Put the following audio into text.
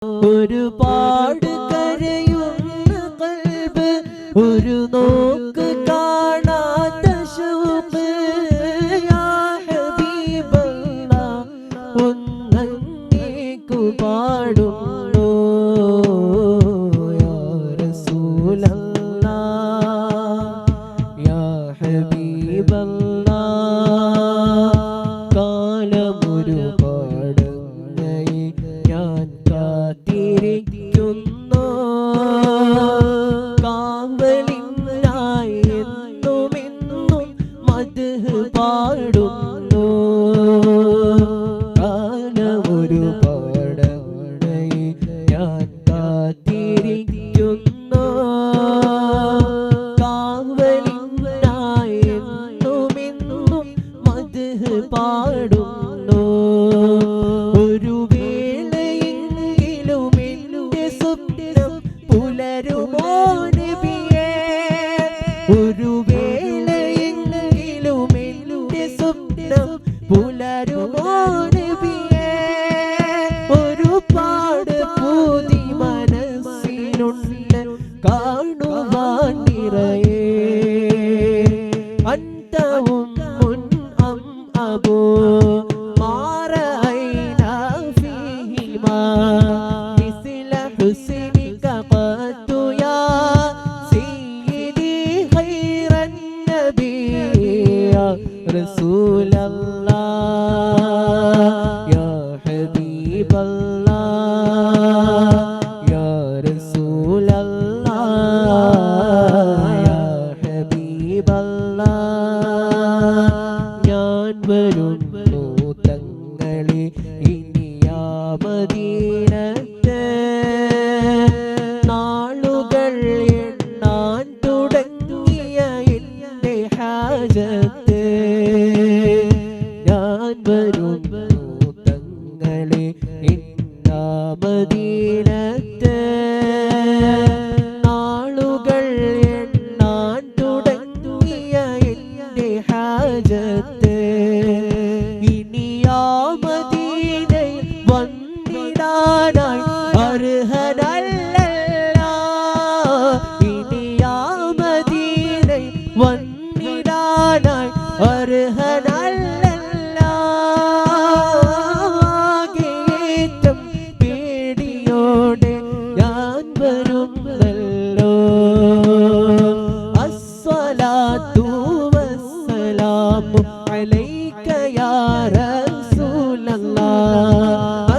ഒരുപാട് കരയുന്ന ഖൽബ്, ഒരു നോക്ക് കാണാത്ത ശൗഖ്. യാ ഹബീബല്ലാഹ് ഒന്നങ്ങേക്കു പാടുന്നു. യാ റസൂലല്ലാഹ് യാ ഹബീബല്ലാഹ് കാലമൊരുപാടങ്ങയെ ഞാൻ കാത്തിരിക്കുന്നു. കാവലിനായി എന്നുമെന്നും മദ്ഹ് പാടുന്നു. കാലമൊരുപാടങ്ങയെ ഞാൻ കാത്തിരിക്കുന്നു. കാവലിനായി എന്നുമെന്നും മദ്ഹ് പാടുന്നു. ഒരു വേളയെങ്കിലും എന്റെ സ്വപ്നം പുലരുമോ നബിയേ? ഒരു വേളയെങ്കിലും എന്റെ സ്വപ്നം പുലരുമോ നബിയേ? ഒരുപാട് പൂതി മനസ്സിനുണ്ട് കാണുവാൻ നിറയെ. അന്ത ഉമ്മുൻ അം അബൂ മാ റഅയ്നാ ഫീഹിമാ മിസ്ല ഹുസ്നിക ഖത്തു യാ സയ്യിദി ഖൈറൻ നബി യാ റസൂലല്ലാഹ് യാ ഹബീബല്ലാഹ് യാ റസൂലല്ലാഹ് യാ ഹബീബല്ലാഹ്. ഞാൻ വരുന്നു തങ്ങളെ ഇനിയാ മദീനത്ത്. നാളുകൾ എണ്ണാൻ തുടങ്ങിയ എന്റെ ഹാജത്ത്. ഞാൻ വരുന്നു തങ്ങളെ ഇന്നാ മദീനത്ത്. നാളുകൾ എണ്ണാൻ തുടങ്ങിയ എന്റെ ഹാജത്ത്. ഇനിയാ മദീനയിൽ വന്നിടാനായി